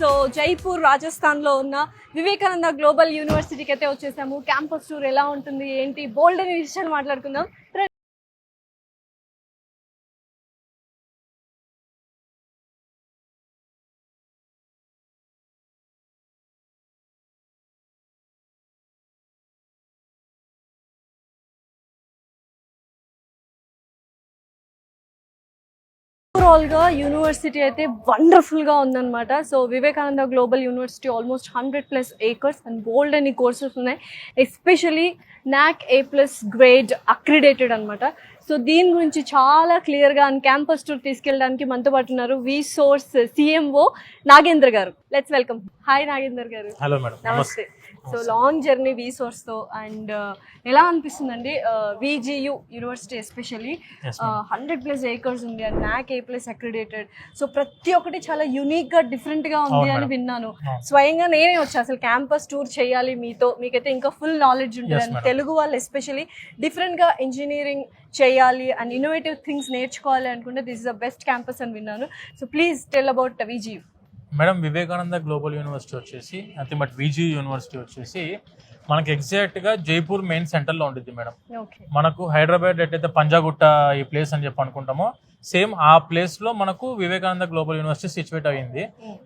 So Jaipur రాజస్థాన్లో ఉన్న Vivekananda global యూనివర్సిటీకి అయితే వచ్చేసాము. క్యాంపస్ టూర్ ఎలా ఉంటుంది ఏంటి బోల్డ్ అనే విషయాలు మాట్లాడుకుందాం. ఓవరాల్గా యూనివర్సిటీ అయితే వండర్ఫుల్గా ఉందన్నమాట. So Vivekananda global university almost 100+ acres and బోల్డ్ అని కోర్సెస్ ఉన్నాయి. Especially NAC A+ grade accredited అనమాట. సో దీని గురించి చాలా క్లియర్గా అండ్ క్యాంపస్ టూర్ తీసుకెళ్ళడానికి మనతో పాటు ఉన్నారు విసోర్స్ CMO నాగేంద్ర గారు. Let's welcome. హాయ్ నాగేంద్ర గారు. Hello madam. నమస్తే. సో లాంగ్ జర్నీ విసోర్స్తో అండ్ ఎలా అనిపిస్తుందండి VGU యూనివర్సిటీ ఎస్పెషల్లీ 100+ acres ఉంది and NAC A+ accredited. So ప్రతి ఒక్కటి చాలా యూనిక్గా డిఫరెంట్గా ఉంది అని విన్నాను. స్వయంగా నేనే వచ్చా అసలు క్యాంపస్ టూర్ చేయాలి మీతో, మీకైతే ఇంకా ఫుల్ నాలెడ్జ్ ఉంటుంది అండ్ తెలుగు వాళ్ళు ఎస్పెషల్లీ డిఫరెంట్గా ఇంజనీరింగ్ చేయాలి అండ్ ఇన్నోవేటివ్ థింగ్స్ నేర్చుకోవాలి అనుకుంటే this is the best campus అని విన్నాను. So please tell about VGU. Madam Vivekananda global university వచ్చేసి నథింగ్ బట్ VGU యూనివర్సిటీ వచ్చేసి మనకి ఎగ్జాక్ట్గా జైపూర్ మెయిన్ సెంటర్లో ఉంటుంది మేడం. మనకు హైదరాబాద్ ఎట్టయితే పంజాగుట్ట ఈ ప్లేస్ అని చెప్పి అనుకుంటామో సేమ్ ఆ ప్లేస్లో మనకు వివేకానంద గ్లోబల్ యూనివర్సిటీ సిచ్యువేట్ అయ్యింది.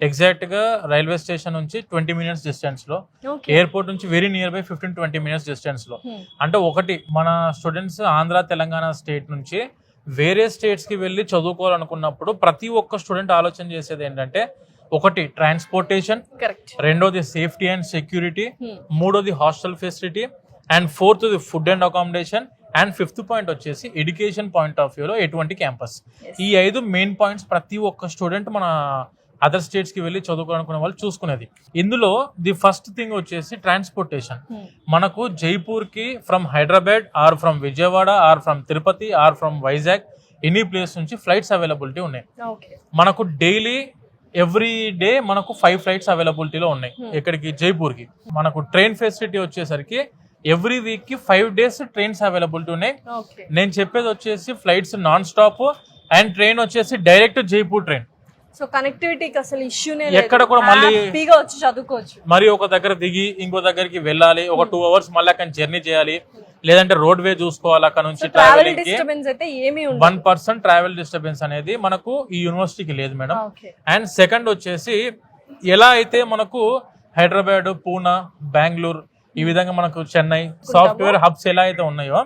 ఎగ్జాక్ట్గా రైల్వే స్టేషన్ నుంచి 20 minutes డిస్టెన్స్లో, ఎయిర్పోర్ట్ నుంచి వెరీ నియర్ బై 15-20 minutes డిస్టెన్స్లో. అంటే ఒకటి మన స్టూడెంట్స్ ఆంధ్ర తెలంగాణ స్టేట్ నుంచి వేరే స్టేట్స్కి వెళ్ళి చదువుకోవాలనుకున్నప్పుడు ప్రతి ఒక్క స్టూడెంట్ ఆలోచన చేసేది ఏంటంటే ఒకటి ట్రాన్స్పోర్టేషన్, రెండోది సేఫ్టీ అండ్ సెక్యూరిటీ, మూడోది హాస్టల్ ఫెసిలిటీ అండ్ ఫోర్త్ది food and accommodation and fifth point వచ్చేసి ఎడ్యుకేషన్ పాయింట్ ఆఫ్ వ్యూలో ఎటువంటి క్యాంపస్. ఈ 5 మెయిన్ పాయింట్స్ ప్రతి ఒక్క స్టూడెంట్ మన అదర్ స్టేట్స్కి వెళ్ళి చదువుకోవాలనుకునే వాళ్ళు చూసుకునేది. ఇందులో ది ఫస్ట్ థింగ్ వచ్చేసి ట్రాన్స్పోర్టేషన్. మనకు జైపూర్కి from Hyderabad or from Vijayawada or from Tirupati or from Vizag any place నుంచి ఫ్లైట్స్ అవైలబిలిటీ ఉన్నాయి. మనకు డైలీ ఎవ్రీ డే మనకు 5 flights అవైలబిలిటీలో ఉన్నాయి ఇక్కడికి జైపూర్కి. మనకు ట్రైన్ ఫెసిలిటీ వచ్చేసరికి ఎవ్రీ వీక్ కి 5 days ట్రైన్స్ అవైలబిలిటీ ఉన్నాయి. నేను చెప్పేది వచ్చేసి flights non stop and train వచ్చేసి డైరెక్ట్ జైపూర్ ట్రైన్. సో కనెక్టివిటీకి అసలు ఇష్యూనే ఎక్కడ కూడా మళ్ళీ హ్యాపీగా వచ్చి చదువుకోవచ్చు. మరి ఒక దగ్గర దిగి ఇంకో దగ్గరికి వెళ్ళాలి, ఒక 2 hours మళ్ళీ అక్కడ జర్నీ చేయాలి, లేదంటే రోడ్ వే చూసుకోవాలి. అక్కడ నుంచి ట్రావెలింగ్ కి 1% ట్రావెల్ డిస్టర్బెన్స్ అనేది మనకు ఈ యూనివర్సిటీకి లేదు మేడం. అండ్ సెకండ్ వచ్చేసి ఎలా అయితే మనకు హైదరాబాద్, పూనా, బెంగళూరు ఈ విధంగా మనకు చెన్నై సాఫ్ట్వేర్ హబ్స్ ఎలా అయితే ఉన్నాయో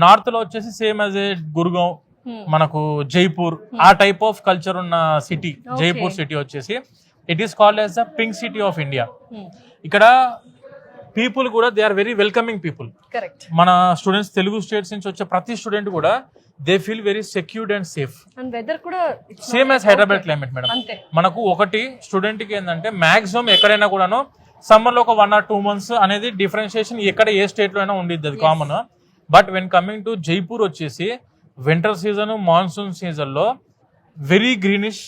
నార్త్ లో వచ్చేసి సేమ్ యాజ్ ఏ గుర్గావ్, మనకు జైపూర్ ఆ టైప్ ఆఫ్ కల్చర్ ఉన్న సిటీ జైపూర్ సిటీ వచ్చేసి it is called as the pink city of India. ఇక్కడ పీపుల్ కూడా they are very welcoming people. మన స్టూడెంట్స్ తెలుగు స్టేట్స్ నుంచి వచ్చే ప్రతి స్టూడెంట్ కూడా they feel very secured and safe. Same as Hyderabad climate madam. మనకు ఒకటి స్టూడెంట్ కి ఏంటంటే మాక్సిమం ఎక్కడైనా కూడాను సమ్మర్ లో ఒక 1 or 2 months అనేది డిఫరెన్షియేషన్ ఎక్కడ ఏ స్టేట్ లో అయినా ఉండిద్ది, అది common. But when coming to Jaipur వచ్చేసి వింటర్ సీజన్, మాన్సూన్ సీజన్ లో very greenish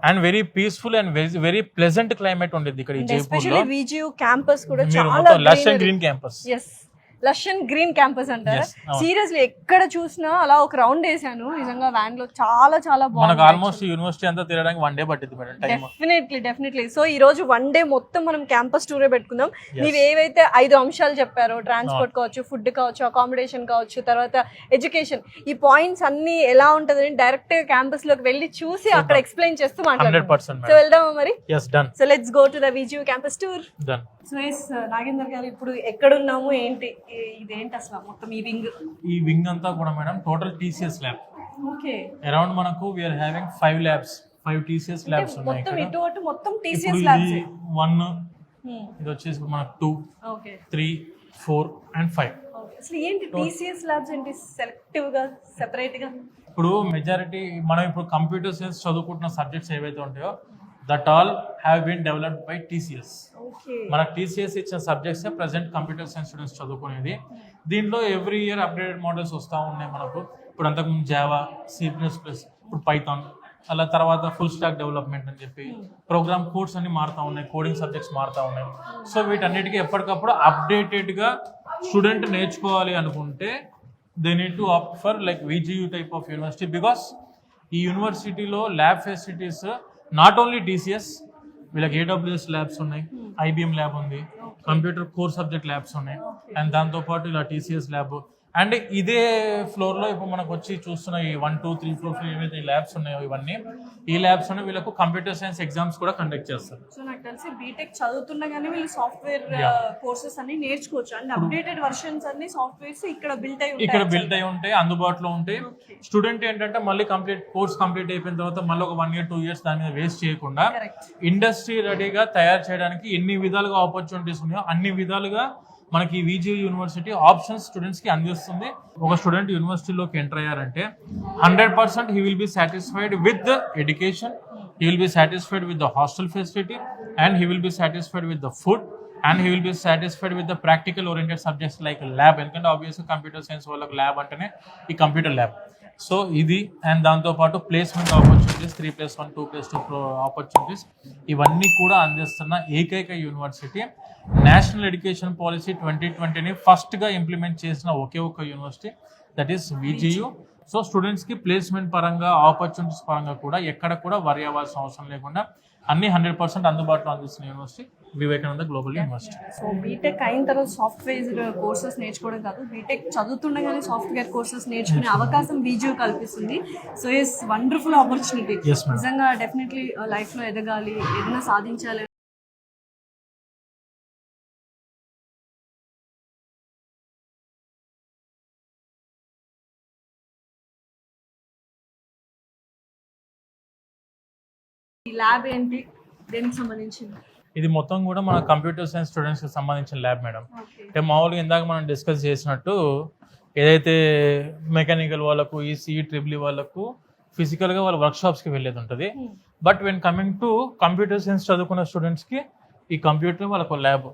and very peaceful and very pleasant climate ఉండేది ఇక్కడ ఈ జైపూర్ లో. VGU క్యాంపస్ కూడా చాలా lush and green campus. Lush and green campus అంటారా? సీరియస్లీ ఎక్కడ చూసినా అలా ఒక రౌండ్ వేసాను నిజంగా వ్యాన్ లో, చాలా చాలా బాగుంది. మనకు ఆల్మోస్ట్ యూనివర్సిటీ అంతా తిరగడానికి 1 day పట్టింది మేడం టైం. డెఫినెట్లీ. సో ఈ రోజు 1 day మొత్తం మనం క్యాంపస్ టూరే పెట్టుకుందాం. మీరు ఏవైతే 5 అంశాలు చెప్పారో, ట్రాన్స్పోర్ట్ కావచ్చు, ఫుడ్ కావచ్చు, అకామిడేషన్ కావచ్చు, తర్వాత ఎడ్యుకేషన్, ఈ పాయింట్స్ అన్ని ఎలా ఉంటదని డైరెక్ట్ క్యాంపస్ లోకి వెళ్ళి చూసి అక్కడ ఎక్స్ప్లెయిన్ చేస్తూ మాట్లాడదాం. సో వెళ్దామా మరి? So let's go to the VGU campus tour. So Nagender గారు ఇప్పుడు ఎక్కడున్నాము, ఏంటి ఇదేంటి అసలు మొత్తం ఈ వింగ్ అంతా కూడా madam total TCS lab. Around మనకు we are having 5 labs, 5 TCS labs ఉన్నాయి ఇక్కడ. మొత్తం ఇటు మొత్తం TCS ల్యాబ్స్. 1 ఇది వచ్చేసి మనకు 2, 3, 4 and 5. అసలు ఏంటి TCS ల్యాబ్స్ ఏంటి సెలెక్టివ్ గా సెపరేట్ గా? ఇప్పుడు మెజారిటీ మనం ఇప్పుడు కంప్యూటర్ సైన్స్ చదువుకుంటున్న సబ్జెక్ట్స్ ఏవైతే ఉంటాయో that all have been developed by TCS. మన TCS ఇచ్చిన subjects present computer science students చదువుకునేది. దీంట్లో ఎవ్రీ ఇయర్ అప్డేటెడ్ మోడల్స్ వస్తూ ఉన్నాయి మనకు. ఇప్పుడు అంతకుముందు జావా, C++, ఇప్పుడు పైథాన్, అలా తర్వాత ఫుల్ స్టాక్ డెవలప్మెంట్ అని చెప్పి ప్రోగ్రామ్ కోడ్స్ అన్ని మారుతూ ఉన్నాయి, కోడింగ్ సబ్జెక్ట్స్ మారుతూ ఉన్నాయి. సో వీటన్నిటికీ ఎప్పటికప్పుడు అప్డేటెడ్గా స్టూడెంట్ నేర్చుకోవాలి అనుకుంటే they need to opt for like VGU type of university. Because ఈ యూనివర్సిటీలో lab facilities not only TCS, వీళ్ళకి AWS ల్యాబ్స్ ఉన్నాయి, IBM ల్యాబ్ ఉంది, కంప్యూటర్ కోర్ సబ్జెక్ట్ ల్యాబ్స్ ఉన్నాయి, అండ్ దాంతోపాటు ఇలా TCS ల్యాబ్. అండ్ ఇదే ఫ్లోర్లో ఇప్పుడు మనకు వచ్చి చూస్తున్న ఈ 1, 2, 3 ఫ్లోర్ ఏవైతే ల్యాబ్స్ ఉన్నాయో ఇవన్నీ, ఈ ల్యాబ్స్ లో వీళ్ళకు కంప్యూటర్ సైన్స్ ఎగ్జామ్స్ కూడా కండక్ట్ చేస్తారు. సో నాకు తెలిసి బీటెక్ చదువుతున్నగానే వీళ్ళు సాఫ్ట్వేర్ కోర్సెస్ అన్ని నేర్చుకోవచ్చు. అండ్ అప్డేటెడ్ వర్షన్స్ అన్ని సాఫ్ట్వేర్స్ ఇక్కడ బిల్ట్ అయి ఉంటాయి, అందుబాటులో ఉంటాయి. స్టూడెంట్ ఏంటంటే మళ్ళీ కోర్స్ కంప్లీట్ అయిపోయిన తర్వాత మళ్ళీ ఒక 1 year 2 years దాని మీద వేస్ట్ చేయకుండా ఇండస్ట్రీ రెడీగా తయారు చేయడానికి ఎన్ని విధాలుగా ఆపర్చునిటీస్ ఉన్నాయో అన్ని విధాలుగా మనకి VGU యూనివర్సిటీ ఆప్షన్స్ స్టూడెంట్స్ కి అందిస్తుంది. ఒక స్టూడెంట్ యూనివర్సిటీలోకి ఎంటర్ అయ్యారంటే 100% he will be satisfied with the education, he will be satisfied with the hostel facility, and he will be satisfied with the food, and he will be satisfied with the practical oriented subjects like lab. ఎందుకంటే ఆబ్వియస్గా computer science వాళ్ళకి lab అంటేనే ఈ computer lab. So ఇది, and దాంతోపాటు placement opportunities 3+1 2+2 opportunities ఇవన్నీ కూడా అందిస్తున్న ఏకైక యూనివర్సిటీ. నేషనల్ ఎడ్యుకేషన్ పాలసీ 2020ని ఫస్ట్గా ఇంప్లిమెంట్ చేసిన ఒకే ఒక university, that is VGU. So స్టూడెంట్స్కి ప్లేస్మెంట్ పరంగా ఆపర్చునిటీస్ పరంగా కూడా ఎక్కడ కూడా వరి అవ్వాల్సిన అవసరం లేకుండా అన్ని 100% అందుబాటులో అందిస్తున్న university Vivekananda global university. So B Tech అయిన తర్వాత సాఫ్ట్వేర్ కోర్సెస్ నేర్చుకోవడం కాదు, బీటెక్ చదువుతుండగానే సాఫ్ట్వేర్ కోర్సెస్ నేర్చుకునే అవకాశం VGU కల్పిస్తుంది. So it's wonderful opportunity. నిజంగా డెఫినెట్లీ లైఫ్లో ఎదగాలి, ఏదైనా సాధించాలి. ఈ ల్యాబ్ ఏంటి, దేనికి సంబంధించింది? ఇది మొత్తం కూడా మన కంప్యూటర్ సైన్స్ స్టూడెంట్స్కి సంబంధించిన ల్యాబ్ మేడం. అంటే మామూలుగా ఇందాక మనం డిస్కస్ చేసినట్టు ఏదైతే మెకానికల్ వాళ్ళకు, ECE ట్రిపుల్ వాళ్ళకు ఫిజికల్గా వాళ్ళ వర్క్షాప్స్కి వెళ్ళేది ఉంటుంది. But when coming to computer science చదువుకున్న స్టూడెంట్స్కి ఈ కంప్యూటర్ వాళ్ళకు ల్యాబ్.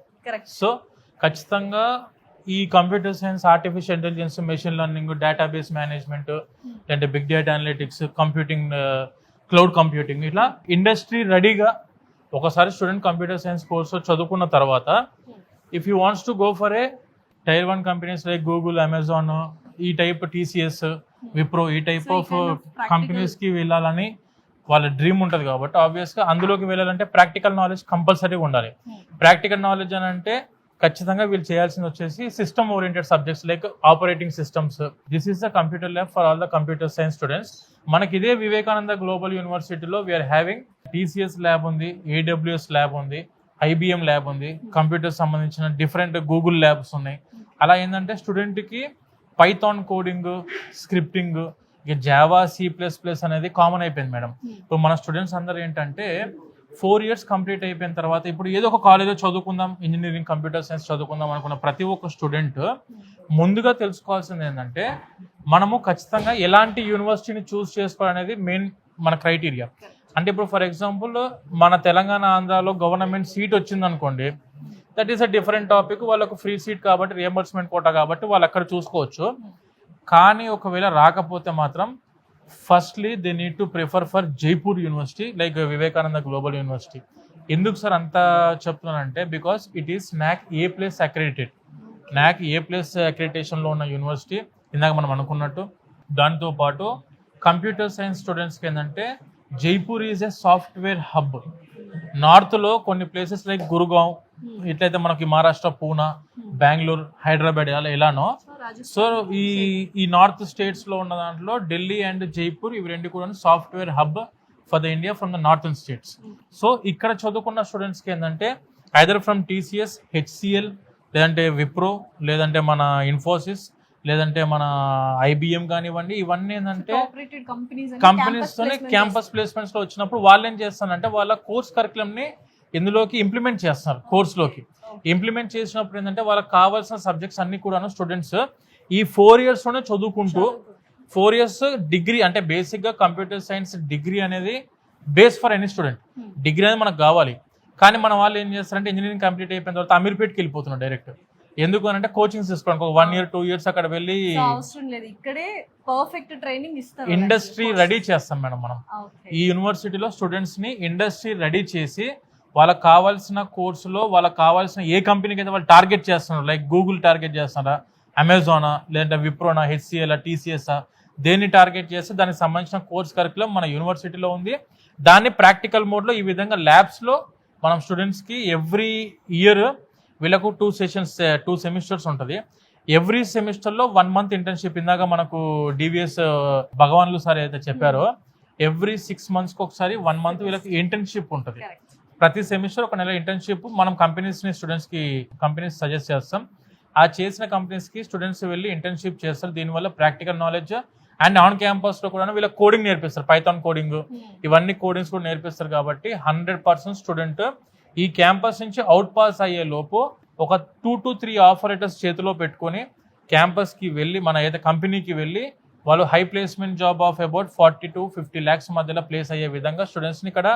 సో ఖచ్చితంగా ఈ computer science, artificial intelligence, machine learning, database management, అంటే big data analytics, computing, cloud computing, ఇట్లా ఇండస్ట్రీ రెడీగా ఒకసారి స్టూడెంట్ కంప్యూటర్ సైన్స్ కోర్సు చదువుకున్న తర్వాత if you wants to go for a Tier 1 companies like Google, Amazon, ఈ type TCS, Wipro, ఈ type of కంపెనీస్కి వెళ్ళాలని వాళ్ళ డ్రీమ్ ఉంటుంది. కాబట్టి ఆబ్వియస్గా అందులోకి వెళ్ళాలంటే ప్రాక్టికల్ నాలెడ్జ్ కంపల్సరీగా ఉండాలి. ప్రాక్టికల్ నాలెడ్జ్ అని అంటే ఖచ్చితంగా వీళ్ళు చేయాల్సింది వచ్చేసి system oriented subjects like operating systems. This is the computer lab for all the computer science students. మనకి ఇదే వివేకానంద గ్లోబల్ యూనివర్సిటీలో వీఆర్ హ్యావింగ్ TCS ల్యాబ్ ఉంది, AWS ల్యాబ్ ఉంది, IBM ల్యాబ్ ఉంది, కంప్యూటర్ సంబంధించిన డిఫరెంట్ గూగుల్ ల్యాబ్స్ ఉన్నాయి. అలా ఏంటంటే స్టూడెంట్కి పైథాన్ కోడింగ్, స్క్రిప్టింగ్, ఇక జావా, C++ అనేది కామన్ అయిపోయింది మేడం. ఇప్పుడు మన స్టూడెంట్స్ అందరూ ఏంటంటే 4 years కంప్లీట్ అయిపోయిన తర్వాత ఇప్పుడు ఏదో ఒక కాలేజ్లో చదువుకుందాం, ఇంజనీరింగ్, కంప్యూటర్ సైన్స్ చదువుకుందాం అనుకున్న ప్రతి ఒక్క స్టూడెంట్ ముందుగా తెలుసుకోవాల్సింది ఏంటంటే మనము ఖచ్చితంగా ఎలాంటి యూనివర్సిటీని చూస్ చేసుకోవాలనేది మెయిన్ మన క్రైటీరియా. అంటే ఇప్పుడు ఫర్ ఎగ్జాంపుల్ మన తెలంగాణ, ఆంధ్రాలో గవర్నమెంట్ సీట్ వచ్చింది అనుకోండి, that is a different topic. వాళ్ళకు ఫ్రీ సీట్ కాబట్టి, రియంబర్స్మెంట్ కోటా కాబట్టి వాళ్ళు అక్కడ చూసుకోవచ్చు. కానీ ఒకవేళ రాకపోతే మాత్రం firstly they need to prefer for Jaipur university like Vivekananda global university. ఎందుకు సార్ అంత చెప్తున్నానంటే because it is NAC A+ accredited. NAC A+ అక్రెడిటేషన్లో ఉన్న యూనివర్సిటీ ఇందాక మనం అనుకున్నట్టు. దాంతోపాటు కంప్యూటర్ సైన్స్ స్టూడెంట్స్కి ఏంటంటే Jaipur is a software hub. నార్త్లో కొన్ని ప్లేసెస్ లైక్ గురుగావ్, ఇట్లయితే మనకి మహారాష్ట్ర, పూనా, బెంగళూరు, హైదరాబాద్ ఎలానో, సో ఈ నార్త్ స్టేట్స్లో ఉన్న దాంట్లో ఢిల్లీ అండ్ జైపూర్ ఇవి రెండు కూడా software hub for the India from the northern states. So ఇక్కడ చదువుకున్న స్టూడెంట్స్కి ఏంటంటే ఐదర్ ఫ్రమ్ TCS, HCL, లేదంటే విప్రో, లేదంటే మన ఇన్ఫోసిస్, లేదంటే మన IBM కానివ్వండి, ఇవన్నీ ఏంటంటే కంపెనీస్తోనే క్యాంపస్ ప్లేస్మెంట్స్లో వచ్చినప్పుడు వాళ్ళు ఏం చేస్తారంటే వాళ్ళ కోర్స్ కరికులంని ఇందులోకి ఇంప్లిమెంట్ చేస్తారు. కోర్సులోకి ఇంప్లిమెంట్ చేసినప్పుడు ఏంటంటే వాళ్ళకి కావాల్సిన సబ్జెక్ట్స్ అన్ని కూడా స్టూడెంట్స్ ఈ 4 yearsలోనే చదువుకుంటూ 4 years డిగ్రీ, అంటే బేసిక్గా కంప్యూటర్ సైన్స్ డిగ్రీ అనేది base for any student. Degree అనేది మనకు కావాలి. కానీ మన వాళ్ళు ఏం చేస్తారంటే ఇంజనీరింగ్ కంప్లీట్ అయిపోయిన తర్వాత అమీర్పేట్కి వెళ్ళిపోతున్నారు డైరెక్ట్. ఎందుకు అని అంటే కోచింగ్ తీసుకోవడానికి ఒక 1 year 2 years అక్కడ వెళ్ళి ఇండస్ట్రీ రెడీ చేస్తాం మేడం మనం. ఈ యూనివర్సిటీలో స్టూడెంట్స్ ని ఇండస్ట్రీ రెడీ చేసి వాళ్ళకి కావాల్సిన కోర్సులో వాళ్ళకి కావాల్సిన ఏ కంపెనీకి అయితే వాళ్ళు టార్గెట్ చేస్తున్నారు, లైక్ గూగుల్ టార్గెట్ చేస్తున్నారా, అమెజానా, లేదంటే విప్రోనా, HCL, TCS, దేన్ని టార్గెట్ చేస్తే దానికి సంబంధించిన కోర్స్ కరికులం మన యూనివర్సిటీలో ఉంది. దాన్ని ప్రాక్టికల్ మోడ్లో ఈ విధంగా ల్యాబ్స్లో మనం స్టూడెంట్స్కి ఎవ్రీ ఇయర్ వీళ్ళకు 2 సెమిస్టర్స్ ఉంటుంది. ఎవ్రీ సెమిస్టర్లో 1 month ఇంటర్న్షిప్. ఇందాక మనకు డివిఎస్ భగవాన్లు సార్ ఏదైతే చెప్పారో ఎవ్రీ 6 monthsకి ఒకసారి 1 month వీళ్ళకి ఇంటర్న్షిప్ ఉంటుంది. ప్రతి సెమిస్టర్ ఒక నెల ఇంటర్న్షిప్ మనం స్టూడెంట్స్కి కంపెనీస్ సజెస్ట్ చేస్తాం. ఆ చేసిన కంపెనీస్కి స్టూడెంట్స్ వెళ్ళి ఇంటర్న్షిప్ చేస్తారు. దీనివల్ల ప్రాక్టికల్ నాలెడ్జ్ అండ్ ఆన్ క్యాంపస్లో కూడా వీళ్ళకి కోడింగ్ నేర్పిస్తారు. పైథాన్ కోడింగ్ ఇవన్నీ కోడింగ్స్ కూడా నేర్పిస్తారు. కాబట్టి 100% స్టూడెంట్ ఈ క్యాంపస్ నుంచి అవుట్ పాస్ అయ్యే లోపు ఒక 2 to 3 ఆఫర్ లెటర్స్ చేతిలో పెట్టుకొని క్యాంపస్కి వెళ్ళి మన ఏదైతే కంపెనీకి వెళ్ళి వాళ్ళు high placement job of about 40 to 50 lakhs మధ్యలో ప్లేస్ అయ్యే విధంగా స్టూడెంట్స్ని ఇక్కడ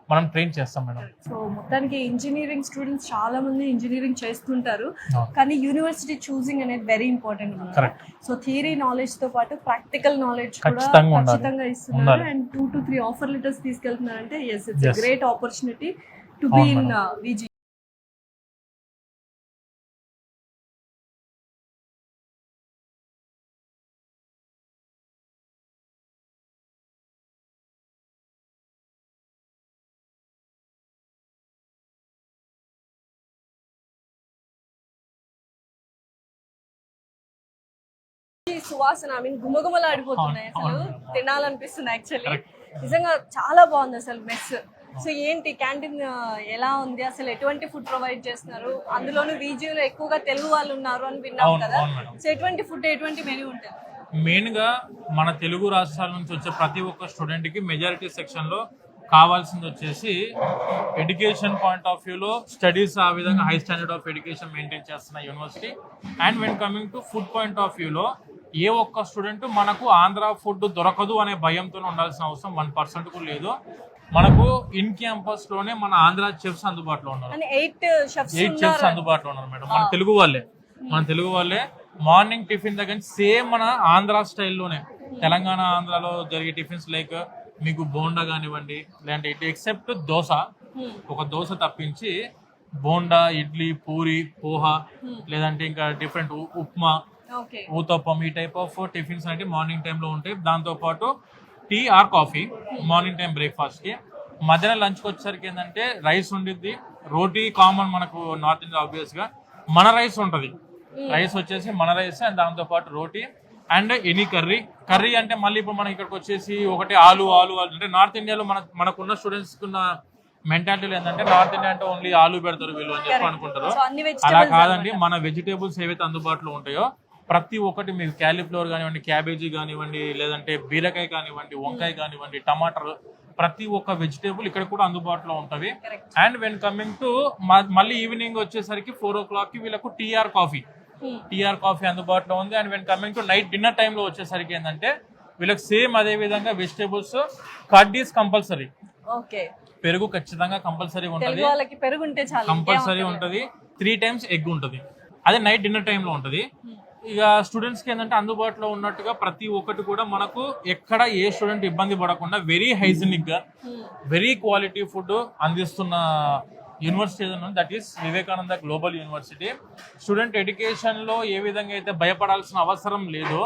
మనం ట్రైన్ చేస్తాం మేడం. సో మొత్తానికి ఇంజనీరింగ్ స్టూడెంట్స్ చాలా మంది ఇంజనీరింగ్ చేస్తుంటారు, కానీ యూనివర్సిటీ చూసింగ్ అనేది very important. Correct. So theory knowledge తో పాటు ప్రాక్టికల్ నాలెడ్జ్ కూడా ఖచ్చితంగా ఇస్తున్నారు. అండ్ 2 to 3 ఆఫర్ లెటర్స్ తీసుకెళ్తున్నారంటే yes, it's great opportunity to be in VG. సువాసన గుమగుమలాడిపోతున్నాయి, అసలు తినాలనిపిస్తుంది యాక్చువల్లీ. నిజంగా చాలా బాగుంది అసలు మెస్. సో ఏంటి క్యాంటీన్ ఎలా ఉంది, అసలు ఎటువంటి ఫుడ్ ప్రొవైడ్ చేస్తున్నారు? అందులోనూ వీజీలో ఎక్కువగా తెలుగు వాళ్ళు ఉన్నారు అని విన్నాం కదా. సో ఎటువంటి ఫుడ్, ఎటువంటి మెనూ ఉంటుంది? మెయిన్ గా మన తెలుగు రాష్ట్రాల నుంచి వచ్చే ప్రతి ఒక్క స్టూడెంట్ కి మెజారిటీ సెక్షన్ లో కావాల్సింది వచ్చేసి ఎడ్యుకేషన్ పాయింట్ ఆఫ్ వ్యూలో స్టడీస్ ఆ విధంగా high standard of education maintain చేస్తున్న university. And when coming to food point of వ్యూలో ఏ ఒక్క స్టూడెంట్ మనకు ఆంధ్ర ఫుడ్ దొరకదు అనే భయంతో ఉండాల్సిన అవసరం 1% కూడా లేదు. మనకు ఇన్ క్యాంపస్ లోనే మన ఆంధ్ర చెఫ్స్ అందుబాటులో ఉన్నారు. 8 చెఫ్స్ అందుబాటులో ఉన్నారు మేడం. మన తెలుగు వాళ్ళే మార్నింగ్ టిఫిన్ దగ్గర సేమ్ మన ఆంధ్ర స్టైల్లోనే తెలంగాణ ఆంధ్రాలో జరిగే టిఫిన్స్ లైక్ మీకు బోండా కానివ్వండి, లేదంటే ఇటు ఎక్సెప్ట్ దోశ, ఒక దోశ తప్పించి బోండా, ఇడ్లీ, పూరి, పోహా, లేదంటే ఇంకా డిఫరెంట్ ఉప్మా, ఊతప్పం, ఈ టైప్ ఆఫ్ టిఫిన్స్ అంటే మార్నింగ్ టైంలో ఉంటాయి. దాంతోపాటు tea or coffee morning time బ్రేక్ఫాస్ట్కి. మధ్యాహ్నం లంచ్కి వచ్చేసరికి ఏంటంటే రైస్ ఉండిద్ది, రోటీ కామన్ మనకు నార్త్ ఇండియా ఆబ్వియస్గా. మన రైస్ ఉంటుంది, రైస్ వచ్చేసి మన రైస్ అండ్ దాంతోపాటు రోటీ అండ్ ఎనీ కర్రీ అంటే మళ్ళీ ఇప్పుడు మనం ఇక్కడికి వచ్చేసి ఒకటి ఆలు అంటే నార్త్ ఇండియాలో మనకున్న స్టూడెంట్స్ ఉన్న మెంటాలిటీలో ఏంటంటే నార్త్ ఇండియా అంటే ఓన్లీ ఆలు పెడతారు వీళ్ళు అని చెప్పి అనుకుంటారు. అలా కాదండి, మన వెజిటేబుల్స్ ఏవైతే అందుబాటులో ఉంటాయో ప్రతి ఒక్కటి మీకు క్యాలీఫ్లవర్ కానివ్వండి, క్యాబేజీ కానివ్వండి, లేదంటే బీరకాయ కానివ్వండి, వంకాయ కానివ్వండి, టమాటర్, ప్రతి ఒక్క వెజిటేబుల్ ఇక్కడ కూడా అందుబాటులో ఉంటవి. అండ్ వెన్ కమింగ్ టు మళ్ళీ ఈవినింగ్ వచ్చేసరికి 4 o'clock వీళ్ళకు టీఆర్ కాఫీ అందుబాటులో ఉంది. And when coming to night dinner టైంలో వచ్చేసరికి ఏంటంటే వీళ్ళకి సేమ్ అదే విధంగా వెజిటేబుల్స్, కర్డ్ ఈస్ కంపల్సరీ, పెరుగు ఖచ్చితంగా కంపల్సరీ ఉంటుంది, కంపల్సరీ ఉంటుంది. 3 times ఎగ్ ఉంటుంది, అదే నైట్ డిన్నర్ టైంలో ఉంటుంది. ఇక స్టూడెంట్స్కి ఏంటంటే అందుబాటులో ఉన్నట్టుగా ప్రతి ఒక్కటి కూడా మనకు ఎక్కడ ఏ స్టూడెంట్ ఇబ్బంది పడకుండా వెరీ హైజీనిక్గా వెరీ క్వాలిటీ ఫుడ్ అందిస్తున్న యూనివర్సిటీ ఏదైనా that is Vivekananda global university. Student ఎడ్యుకేషన్లో ఏ విధంగా అయితే భయపడాల్సిన అవసరం లేదో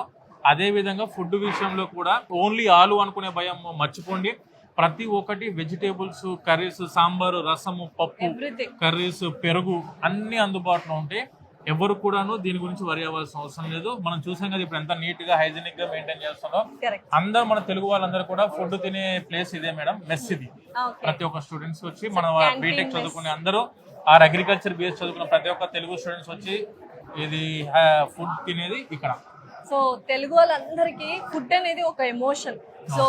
అదే విధంగా ఫుడ్ విషయంలో కూడా ఓన్లీ ఆలు అనుకునే భయం మర్చిపోండి. ప్రతి ఒక్కటి వెజిటేబుల్స్, కర్రీస్, సాంబారు, రసము, పప్పు, కర్రీస్, పెరుగు అన్ని అందుబాటులో ఉంటాయి. ఎవరు కూడాను దీని గురించి వరి అవ్వాల్సిన అవసరం లేదు. మనం చూసాం కదా ఇప్పుడు ఎంత నీట్ గా హైజీనిక్ గా మెయింటైన్ చేస్తారో. అందరూ మన తెలుగు వాళ్ళందరూ కూడా ఫుడ్ తినే ప్లేస్ ఇదే మేడం, మెస్ ఇది. ప్రతి ఒక్క స్టూడెంట్స్ వచ్చి మన బీటెక్ చదువుకునే అందరూ ఆర్ అగ్రికల్చర్ బేస్ చదువుకున్న ప్రతి ఒక్క తెలుగు స్టూడెంట్స్ వచ్చి ఇది ఫుడ్ తినేది ఇక్కడ. సో తెలుగు వాళ్ళందరికీ ఫుడ్ అనేది ఒక ఎమోషన్. సో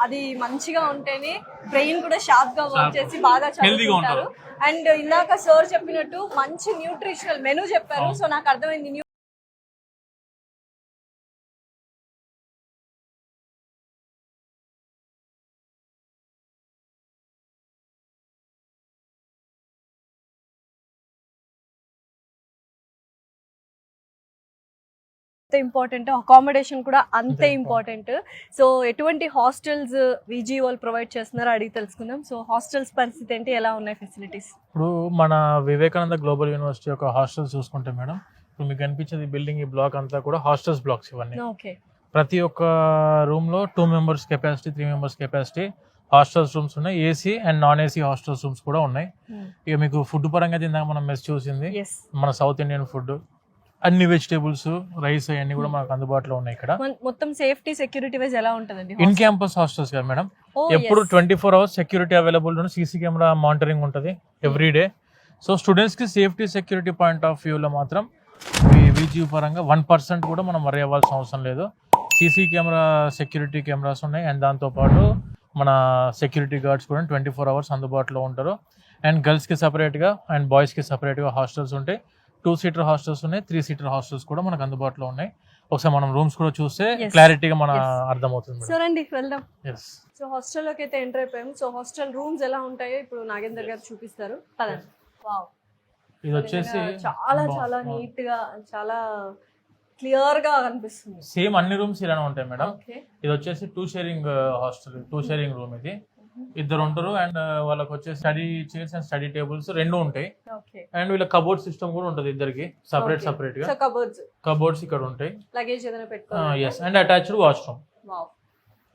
అది మంచిగా ఉంటేనే బ్రెయిన్ కూడా షార్ప్ గా వర్క్ చేసి బాగా చదువుకుంటారు. అండ్ ఇందాక సార్ చెప్పినట్టు మంచి న్యూట్రిషనల్ మెనూ చెప్పారు. సో నాకు అర్థమైంది ఇంపార్టెంట్, అకామిడేషన్ కూడా అంతే ఇంపార్టెంట్. సో ఎటువంటి హాస్టల్స్ విజీ వాళ్ళు ప్రొవైడ్ చేస్తున్నారో అడిగి తెలుసుకుందాం. సో హాస్టల్స్ పరిస్థితి ఏంటి, ఎలా ఉన్నాయి ఫెసిలిటీస్? ఇప్పుడు మన వివేకానంద గ్లోబల్ యూనివర్సిటీ యొక్క హాస్టల్స్ చూసుకుంటే మేడం, ఇప్పుడు మీకు కనిపించేది బిల్డింగ్, ఈ బ్లాక్ అంతా కూడా హాస్టల్స్ బ్లాక్స్ ఇవన్నీ. ఓకే. ప్రతి ఒక్క రూమ్ లో 2 members capacity, 3 members capacity hostels rooms ఉన్నాయి, AC and non AC hostels rooms కూడా ఉన్నాయి. ఇక మీకు ఫుడ్ పరంగా అయితే ఇందాక మనం మెస్ చూసింది మన సౌత్ ఇండియన్ ఫుడ్, అన్ని వెజిటేబుల్స్, రైస్ అన్ని కూడా మనకు అందుబాటులో ఉన్నాయి ఇక్కడ. మొత్తం సేఫ్టీ సెక్యూరిటీ వైజ్ ఎలా ఉంటుందండి? ఇన్ క్యాంపస్ హాస్టల్స్ కదా మేడం, ఎప్పుడు 24 hours security available, CC camera monitoring ఉంటుంది ఎవ్రీడే. సో స్టూడెంట్స్ కి సేఫ్టీ సెక్యూరిటీ పాయింట్ ఆఫ్ వ్యూలో మాత్రం విజియు పరంగా 1% కూడా మనం వరి అవ్వాల్సిన అవసరం లేదు. సీసీ కెమెరా సెక్యూరిటీ కెమెరాస్ ఉన్నాయి అండ్ దాంతోపాటు మన సెక్యూరిటీ గార్డ్స్ కూడా 24 hours అందుబాటులో ఉంటారు. అండ్ గర్ల్స్కి సపరేట్గా అండ్ బాయ్స్కి సపరేట్గా హాస్టల్స్ ఉంటాయి. 2-seater హాస్టల్స్ ఉన్నాయి, 3-seater హాస్టల్స్ కూడా మనకు అందుబాటులో ఉన్నాయి. ఒకసారి మనం రూమ్స్ కూడా చూస్తే క్లారిటీగా మన అర్థమవుతుంది. సో రండి వెళ్దాం. సో హాస్టల్లోకి అయితే ఎంటర్ అయిపోయాము. సో హాస్టల్ రూమ్స్ ఎలా ఉంటాయో ఇప్పుడు నాగేందర్ గారు చూపిస్తారు. పదండి. వావ్, ఇది వచ్చేసి చాలా చాలా నీట్ గా, చాలా క్లియర్ గా కనిపిస్తుంది. సేమ్ అన్ని రూమ్స్ ఇలానే ఉంటాయి మేడం. ఇది వచ్చేసి 2 sharing హాస్టల్, 2 sharing రూమ్. ఇది ఇద్దరు ఉంటారు అండ్ వాళ్ళకి వచ్చేసి study chairs and study tables రెండు ఉంటాయి. అండ్ వీళ్ళ కబోర్డ్ సిస్టమ్ కూడా ఉంటుంది ఇద్దరికి సపరేట్ గా. కబోర్డ్స్ ఇక్కడ ఉంటాయి, లగేజ్ ఏదైనా పెట్టుకోవాలి. yes, and attached washroom.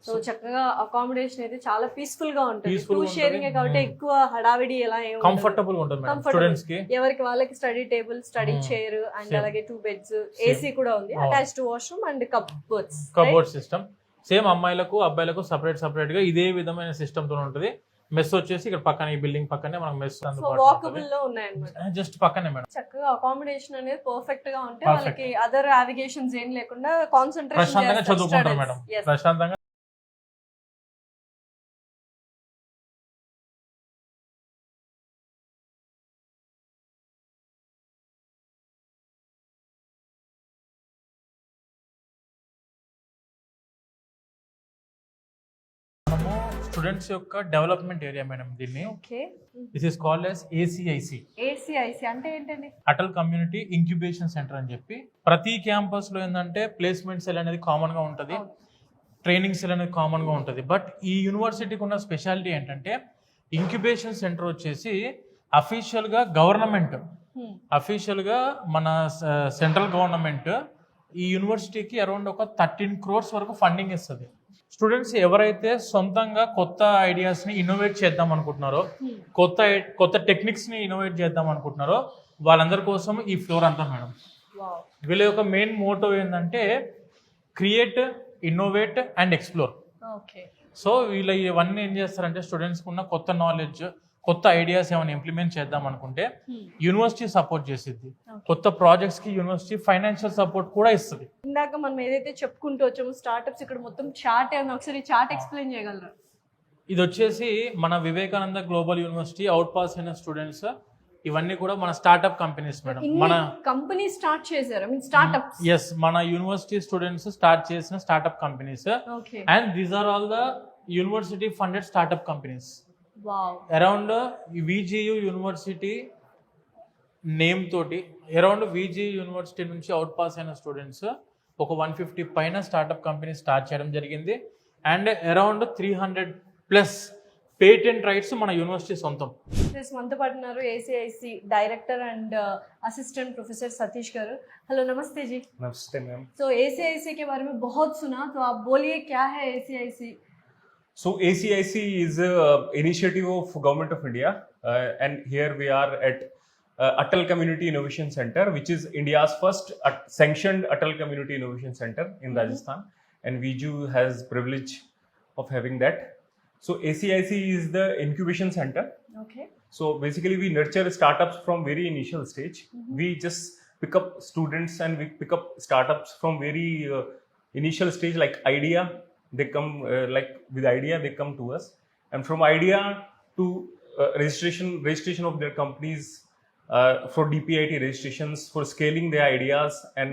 So చక్కగా అకామిడేషన్ అయితే చాలా పీస్ఫుల్ గా ఉంటుంది. 2 sharing కాబట్టి ఎక్కువ హడావిడి ఎలా ఏం కంఫర్టబుల్ ఉంటుంది మేడం స్టూడెంట్స్ కి. ఎవరికి వాళ్ళకి study table, study chair and అలాగే 2 beds, ఏసీ కూడా ఉంది, attached washroom and cupboard system. Same అమ్మాయిలకు అబ్బాయిలకు సపరేట్ గా ఇదే విధమైన సిస్టమ్ తో ఉంటుంది. మెస్ వచ్చేసి ఇక్కడ పక్కన, ఈ బిల్డింగ్ పక్కనే మనకు మెస్ వాకబుల్ లో ఉన్నాయన్నమాట. జస్ట్ పక్కనే మేడం. చక్కగా అకామిడేషన్ అనేది పర్ఫెక్ట్ గా ఉంటే వాళ్ళకి అదర్ నావిగేషన్స్ ఏం లేకుండా కాన్సంట్రేషన్ ప్రశాంతంగా చదువుకుంటారు మేడం. ప్రశాంతంగా స్టూడెంట్స్ యొక్క డెవలప్మెంట్ ఏరియా మేడం దీన్ని. This is called as ACIC. అంటే ఏంటండి? అటల్ కమ్యూనిటీ ఇంక్యుబేషన్ సెంటర్ అని చెప్పి. ప్రతి క్యాంపస్ లో ఏంటంటే ప్లేస్మెంట్ సెల్ అనేది కామన్ గా ఉంటుంది, ట్రైనింగ్ సెల్ అనేది కామన్ గా ఉంటుంది. బట్ ఈ యూనివర్సిటీకి ఉన్న స్పెషాలిటీ ఏంటంటే ఇంక్యుబేషన్ సెంటర్ వచ్చేసి అఫీషియల్ గా గవర్నమెంట్, అఫీషియల్ గా మన సెంట్రల్ గవర్నమెంట్ ఈ యూనివర్సిటీకి అరౌండ్ ఒక 13 crores వరకు ఫండింగ్ ఇస్తుంది. స్టూడెంట్స్ ఎవరైతే సొంతంగా కొత్త ఐడియాస్ ని ఇన్నోవేట్ చేద్దాం అనుకుంటున్నారో, కొత్త టెక్నిక్స్ ని ఇన్నోవేట్ చేద్దాం అనుకుంటున్నారో వాళ్ళందరి కోసం ఈ ఫ్లోర్ అంతా మేడం. వీళ్ళ యొక్క మెయిన్ మోటో ఏంటంటే create, innovate and explore. So వీళ్ళ ఇవన్నీ ఏం చేస్తారంటే స్టూడెంట్స్ కు ఉన్న కొత్త నాలెడ్జ్, కొత్త ఐడియాస్ ఏమైనా ఇంప్లిమెంట్ చేద్దాం అనుకుంటే యూనివర్సిటీ సపోర్ట్ చేసిద్ది. కొత్త ప్రాజెక్ట్స్ కి యూనివర్సిటీ ఫైనాన్షియల్ సపోర్ట్ కూడా ఇస్తుంది. ఇందాక మనం ఏదైతే చెప్పుకుంటూ వచ్చామో స్టార్ట్అప్స్, ఇక్కడ మొత్తం చార్ట్ ఏమన్నా ఒకసారి చార్ట్ ఎక్స్ప్లెయిన్ చేయగలరా? ఇది వచ్చేసి మన Vivekananda global university out pass అయిన స్టూడెంట్స్, ఇవన్నీ కూడా మన స్టార్ట్అప్ కంపెనీస్ మేడం. మన కంపెనీ స్టార్ట్ చేశారు, ఐ మీన్ స్టార్ట్అప్స్. yes, మన యూనివర్సిటీ స్టూడెంట్స్ స్టార్ట్ చేసిన startup companies. And these are all the university funded startup companies. Around VGU university name తోటి around VGU university నుంచి out pass అయిన students ఒక 150 పైన startup company start చేయడం జరిగింది. And around 300+ patent rights మన university సొంతం. మనతో పాటు ఉన్నారు ACIC director and assistant professor Satish garu. Hello नमस्ते जी. नमस्ते मैम. तो ACIC के बारे में बहुत सुना, तो आप बोलिए क्या है ACIC? So ACIC is a initiative of Government of India, and here we are at Atal Community Innovation Center, which is India's first sanctioned Atal Community Innovation Center in Rajasthan, and VIJU has privilege of having that. So ACIC is the incubation center. Okay. So basically we nurture startups from very initial stage. We just pick up students and we pick up startups from very initial stage, like idea. They come like with idea, they come to us, and from idea to registration of their companies, for DPIT registrations, for scaling their ideas and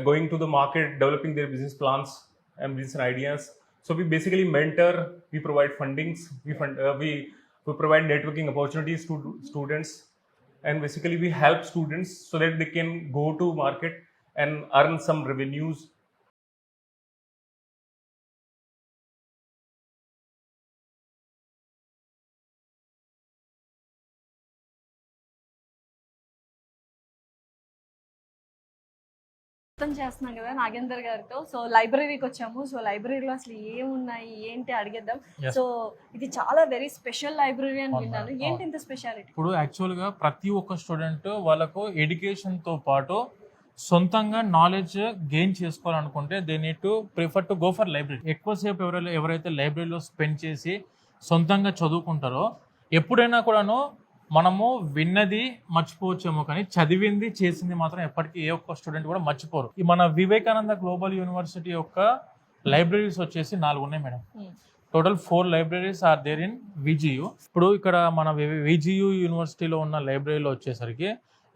going to the market, developing their business plans and business ideas. So we basically mentor, we provide fundings, we provide networking opportunities to students, and basically we help students so that they can go to market and earn some revenues. మొత్తం చేస్తున్నాం కదా నాగేందర్ గారితో. So లైబ్రరీకి వచ్చాము. So లైబ్రరీలో అసలు ఏమున్నాయి ఏంటి అడిగేద్దాం. సో ఇది చాలా వెరీ స్పెషల్ లైబ్రరీ అని విన్నాను. ఏంటి ఇంత స్పెషాలిటీ? ఇప్పుడు యాక్చువల్గా ప్రతి ఒక్క స్టూడెంట్ వాళ్ళకు ఎడ్యుకేషన్తో పాటు సొంతంగా నాలెడ్జ్ గెయిన్ చేసుకోవాలనుకుంటే they need to prefer to go for library. ఎక్కువసేపు ఎవరైతే లైబ్రరీలో స్పెండ్ చేసి సొంతంగా చదువుకుంటారో ఎప్పుడైనా కూడాను మనము విన్నది మర్చిపోవచ్చేమో కానీ చదివింది చేసింది మాత్రం ఎప్పటికీ ఏ ఒక్క స్టూడెంట్ కూడా మర్చిపోరు. ఈ మన వివేకానంద గ్లోబల్ యూనివర్సిటీ యొక్క లైబ్రరీస్ వచ్చేసి 4 ఉన్నాయి madam. Total 4 libraries are there in VGU. ఇప్పుడు ఇక్కడ మన విజియు యూనివర్సిటీలో ఉన్న లైబ్రరీలో వచ్చేసరికి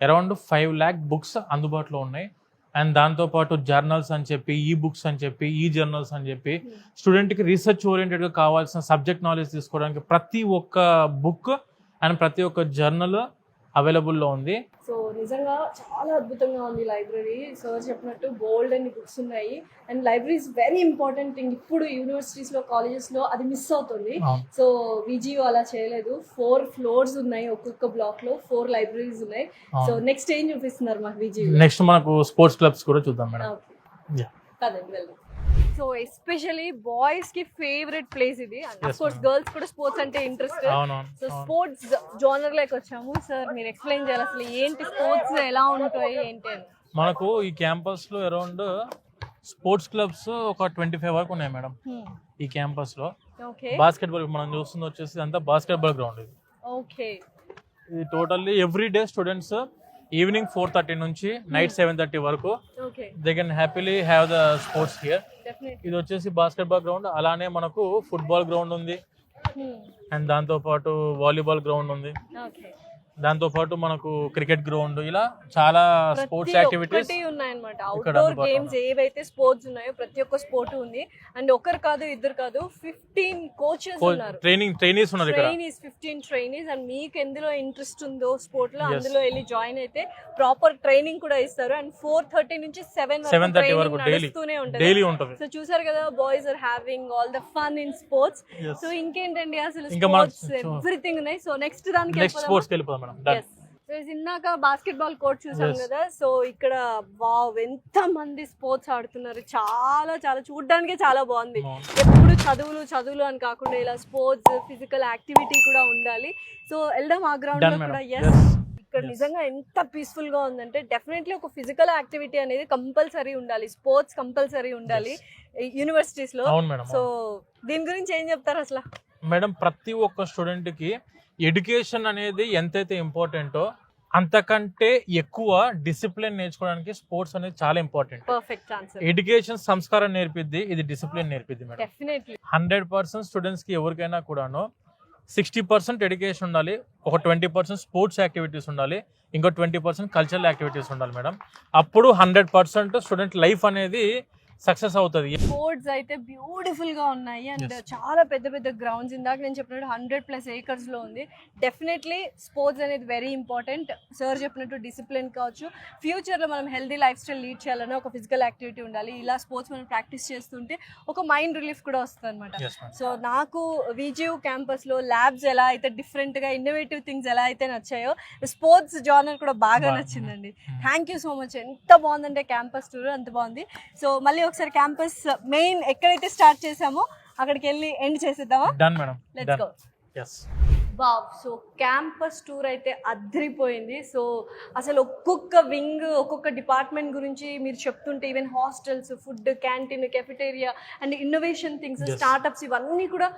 అరౌండ్ 5 lakh బుక్స్ అందుబాటులో ఉన్నాయి. అండ్ దాంతోపాటు జర్నల్స్ అని చెప్పి ఈ బుక్స్ అని చెప్పి ఈ జర్నల్స్ అని చెప్పి స్టూడెంట్కి రీసెర్చ్ ఓరియంటెడ్గా కావాల్సిన సబ్జెక్ట్ నాలెడ్జ్ తీసుకోవడానికి ప్రతి ఒక్క బుక్ అండ్ ప్రతి ఒక్క జర్నల్ అవైలబుల్లో ఉంది. సో నిజంగా చాలా అద్భుతంగా ఉంది లైబ్రరీ. సార్ చెప్పినట్టు బోల్డ్ అని బుక్స్ ఉన్నాయి. And library is very important thing. ఇప్పుడు యూనివర్సిటీస్లో కాలేజెస్లో అది మిస్ అవుతుంది. సో విజియు అలా చేయలేదు. 4 floors ఉన్నాయి. ఒక్కొక్క బ్లాక్లో 4 libraries ఉన్నాయి. సో నెక్స్ట్ ఏం చూపిస్తున్నారు మాకు విజియు? నెక్స్ట్ మనకు స్పోర్ట్స్ క్లబ్స్ కూడా చూద్దాం మేడం. కదండి వెళ్దాం. సో ఎస్పెషల్లీ బాయ్స్ కి ఫేవరెట్ ప్లేస్ ఇది. అఫ్ కోర్స్ గర్ల్స్ కూడా స్పోర్ట్స్ అంటే ఇంట్రెస్ట్. సో స్పోర్ట్స్ జోనర్ లోకి వచ్చాము. సార్ మీరు ఎక్స్ప్లెయిన్ చేయాలి అసలు ఏంటి స్పోర్ట్స్ ఎలా ఉంటాయి ఏంటి అని. మనకు ఈ క్యాంపస్ లో అరౌండ్ స్పోర్ట్స్ క్లబ్స్ ఒక 25 వరకు ఉన్నాయి మేడం ఈ క్యాంపస్ లో. బాస్కెట్బాల్ మనం చూస్తుంది వచ్చేసి అంతా బాస్కెట్బాల్ గ్రౌండ్ ఇది. ఓకే. ఇది totally every day students evening 4:30 నుంచి నైట్ 7:30 వరకు they can happily have the swords here. ఇది వచ్చేసి బాస్కెట్బాల్ గ్రౌండ్. అలానే మనకు ఫుట్బాల్ గ్రౌండ్ ఉంది అండ్ దాంతో పాటు వాలీబాల్ గ్రౌండ్ ఉంది. దాంతో పాటు మనకు క్రికెట్ గ్రౌండ్ ఇలా చాలా స్పోర్ట్స్ యాక్టివిటీస్ ఉన్నాయన్నమాట. అవుట్డోర్ గేమ్స్ ఏవైతే స్పోర్ట్స్ ఉన్నాయో ప్రతి ఒక్క స్పోర్ట్ ఉంది. అండ్ ఒకరు కాదు ఇద్దరు కాదు 15 కోచెస్ ఉన్నారు. ట్రైనీస్ ఉన్నారు ఇక్కడ. 15 ట్రైనీస్. అండ్ మీకు ఎందులో ఇంట్రెస్ట్ ఉందో స్పోర్ట్ లో అందులో వెళ్ళి జాయిన్ అయితే ప్రాపర్ ట్రైనింగ్ కూడా ఇస్తారు. అండ్ 4:30 నుంచి 7:30 వరకు డైలీ ఉంటుంది. సో చూసారు కదా boys are having all the fun in sports. So ఇంకేంటండి అసలు స్పోర్ట్స్ ఎవ్రీథింగ్ ఉన్నాయి. సో నెక్స్ట్ స్పోర్ట్స్ వెళ్ళిపోదాం. ఇందాక బాస్కెట్బాల్ కోర్ట్ చూసాం కదా. సో ఇక్కడ వావ్ ఎంత మంది స్పోర్ట్స్ ఆడుతున్నారు. చాలా చాలా చూడడానికి చాలా బాగుంది. ఎప్పుడు చదువులు అని కాకుండా ఇలా స్పోర్ట్స్ ఫిజికల్ యాక్టివిటీ కూడా ఉండాలి. సో వెళ్దాం ఆ గ్రౌండ్ లో కూడా. ఇక్కడ నిజంగా ఎంత పీస్ఫుల్ గా ఉందంటే డెఫినెట్లీ ఒక ఫిజికల్ యాక్టివిటీ అనేది కంపల్సరీ ఉండాలి. స్పోర్ట్స్ కంపల్సరీ ఉండాలి యూనివర్సిటీస్ లో. సో దీని గురించి ఏం చెప్తారు అసలు మేడం? ప్రతి ఒక్క స్టూడెంట్ కి ఎడ్యుకేషన్ అనేది ఎంతైతే ఇంపార్టెంటో అంతకంటే ఎక్కువ డిసిప్లిన్ నేర్చుకోవడానికి స్పోర్ట్స్ అనేది చాలా ఇంపార్టెంట్. Perfect answer. ఎడ్యుకేషన్ సంస్కారం నేర్పిద్ది, ఇది డిసిప్లిన్ నేర్పిద్ది మేడం. డెఫినెట్లీ 100% స్టూడెంట్స్ కి ఎవరికైనా కూడాను 60% ఎడ్యుకేషన్ ఉండాలి, ఒక 20% స్పోర్ట్స్ యాక్టివిటీస్ ఉండాలి, ఇంకో 20% కల్చరల్ యాక్టివిటీస్ ఉండాలి మేడం. అప్పుడు 100% స్టూడెంట్ లైఫ్ అనేది సక్సెస్ అవుతుంది. స్పోర్ట్స్ అయితే బ్యూటిఫుల్ గా ఉన్నాయి అండ్ చాలా పెద్ద పెద్ద గ్రౌండ్స్. ఇందాక నేను చెప్పినట్టు 100+ acres లో ఉంది. డెఫినెట్లీ స్పోర్ట్స్ అనేది వెరీ ఇంపార్టెంట్. సార్ చెప్పినట్టు డిసిప్లిన్ కావచ్చు. ఫ్యూచర్ లో మనం హెల్దీ లైఫ్ స్టైల్ లీడ్ చేయాలన్నా ఒక ఫిజికల్ యాక్టివిటీ ఉండాలి. ఇలా స్పోర్ట్స్ మనం ప్రాక్టీస్ చేస్తుంటే ఒక మైండ్ రిలీఫ్ కూడా వస్తుంది అనమాట. సో నాకు విజియు క్యాంపస్ లో ల్యాబ్స్ ఎలా అయితే డిఫరెంట్ గా ఇన్నోవేటివ్ థింగ్స్ ఎలా అయితే నచ్చాయో స్పోర్ట్స్ జానర్ కూడా బాగా నచ్చిందండి. Thank you so much. ఎంత బాగుందంటే క్యాంపస్ టూర్ అంత బాగుంది. సో మళ్ళీ ఒకసారి క్యాంపస్ మెయిన్ ఎక్కడైతే స్టార్ట్ చేసామో అక్కడికి వెళ్ళి ఎండ్ చేసేద్దామా? Done madam. Let's go. yes wow. So campus tour అయితే అద్రిపోయింది. సో అసలు ఒక్కొక్క వింగ్ ఒక్కొక్క డిపార్ట్మెంట్ గురించి మీరు చెప్తుంటే even hostels, food, canteen, cafeteria and innovation things, startups ఇవన్నీ కూడా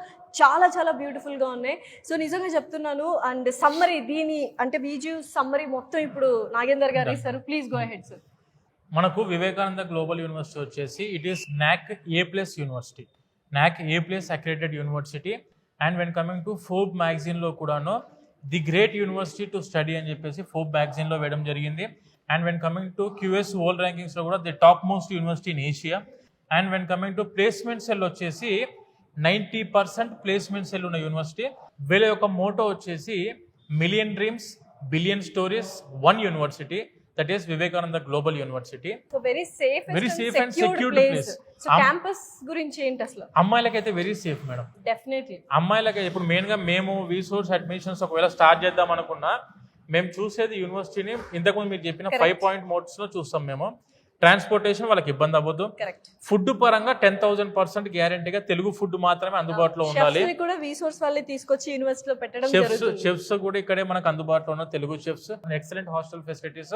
చాలా చాలా బ్యూటిఫుల్గా ఉన్నాయి. సో నిజంగా చెప్తున్నాను. అండ్ సమ్మరీ దీని అంటే విజియు సమ్మరీ మొత్తం ఇప్పుడు నాగేందర్ గారు ఇస్తారు. Please go ahead sir. మనకు వివేకానంద గ్లోబల్ యూనివర్సిటీ వచ్చేసి it is NAC A+ university, NAC A+ accredited university. And when coming to Forbes మ్యాగజైన్లో కూడాను the great university to study అని చెప్పేసి ఫోర్బ్ మ్యాగజైన్లో వేయడం జరిగింది. And when coming to QS world ర్యాంకింగ్స్లో కూడా the top most university in Asia. And when coming to placement cell వచ్చేసి 90% ప్లేస్మెంట్ సెల్ ఉన్న యూనివర్సిటీ. వీళ్ళ యొక్క మోటో వచ్చేసి million dreams billion stories one university, that is Vivekananda Global University. So very safe and secured place. So campus గురించి ఏంటి అసలు? అమ్మాయిలకైతే very safe madam. Definitely అమ్మాయిలకి ఇప్పుడు మెయిన్ గా మేము విసోర్స్ అడ్మిషన్స్ ఒకవేళ స్టార్ట్ చేద్దాం అనుకున్నా మేము చూసేది యూనివర్సిటీని ఇంతకుముందు మీరు చెప్పిన 5 point మోడ్స్ లో చూస్తాం మేము. ట్రాన్స్పోర్టేషన్ వాళ్ళకి ఇబ్బంది అవ్వదు. కరెక్ట్. ఫుడ్ పరంగా 10,000% గ్యారంటీగా తెలుగు ఫుడ్ మాత్రమే అందుబాటులో ఉండాలి. షెఫ్స్ కూడా రీసోర్స్ వాళ్ళే తీసుకొచ్చి యూనివర్సిటీలో పెట్టడం జరుగుతుంది. చెఫ్స్ కూడా ఇక్కడే మనకు అందుబాటులో ఉన్న Telugu chefs. Excellent hostel facilities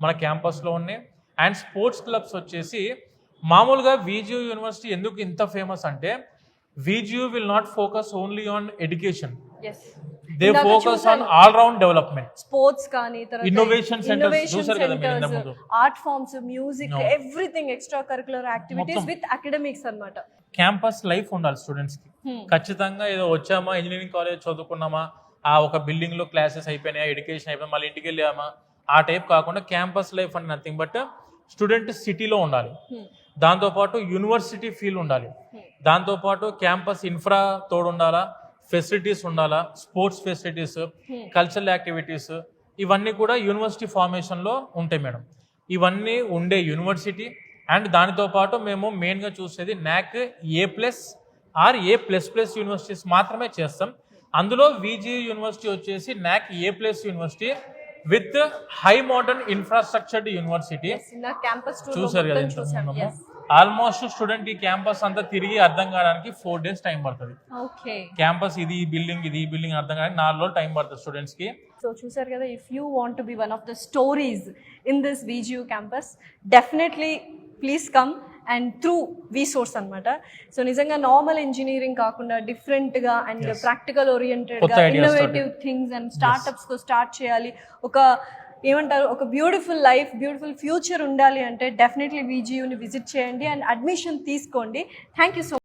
మన క్యాంపస్ లో ఉన్నాయి. అండ్ స్పోర్ట్స్ క్లబ్స్ వచ్చేసి మామూలుగా VGU యూనివర్సిటీ ఎందుకు ఇంత ఫేమస్ అంటే VGU will not focus only on education, they focus on all round development. Sports కానీ ఇన్నోవేషన్ సెంటర్స్ చూసారు కదా మీరు ఇంతకు ముందు. Art forms, music, everything extra curricular activities with academics అన్నమాట. క్యాంపస్ లైఫ్ ఉండాలి స్టూడెంట్స్ కి. ఖచ్చితంగా ఏదో వచ్చామా ఇంజనీరింగ్ కాలేజ్ చదువుకున్నామా, ఆ ఒక బిల్డింగ్ లో క్లాసెస్ అయిపోయినాయా, ఎడ్యుకేషన్ అయిపోయినా మళ్ళీ ఇంటికి వెళ్ళామా, ఆ టైప్ కాకుండా క్యాంపస్ లైఫ్ అంటే నథింగ్ బట్ స్టూడెంట్ సిటీలో ఉండాలి, దాంతోపాటు యూనివర్సిటీ ఫీల్ ఉండాలి, దాంతోపాటు క్యాంపస్ ఇన్ఫ్రా తోడు ఉండాలా, ఫెసిలిటీస్ ఉండాలా, స్పోర్ట్స్ ఫెసిలిటీస్, కల్చరల్ యాక్టివిటీస్, ఇవన్నీ కూడా యూనివర్సిటీ ఫార్మేషన్లో ఉంటాయి మేడం. ఇవన్నీ ఉండే యూనివర్సిటీ. అండ్ దానితో పాటు మేము మెయిన్గా చూసేది NAC A+ ఆర్ A++ యూనివర్సిటీస్ మాత్రమే చేస్తాం. అందులో VGU యూనివర్సిటీ వచ్చేసి NAC A+ university with high modern infrastructured university. చూసారు కదా, ఆల్మోస్ట్ స్టూడెంట్ ఈ క్యాంపస్ అంతా తిరిగి అర్థం కావడానికి 4 days టైం పడుతుంది. క్యాంపస్ ఇది ఈ బిల్డింగ్ అర్థం కావడానికి 4 రోజులు టైం పడుతుంది స్టూడెంట్స్ కి. సో చూసారు కదా, if you want to be one of the stories in this VGU campus, definitely please come and through V-Source అనమాట. సో నిజంగా నార్మల్ ఇంజనీరింగ్ కాకుండా డిఫరెంట్గా అండ్ ప్రాక్టికల్ ఓరియంటెడ్గా ఇన్నోవేటివ్ థింగ్స్ అండ్ స్టార్ట్అప్స్తో స్టార్ట్ చేయాలి, ఒక ఏమంటారు ఒక బ్యూటిఫుల్ లైఫ్, బ్యూటిఫుల్ ఫ్యూచర్ ఉండాలి అంటే డెఫినెట్లీ VGUని విజిట్ చేయండి అండ్ అడ్మిషన్ తీసుకోండి. Thank you so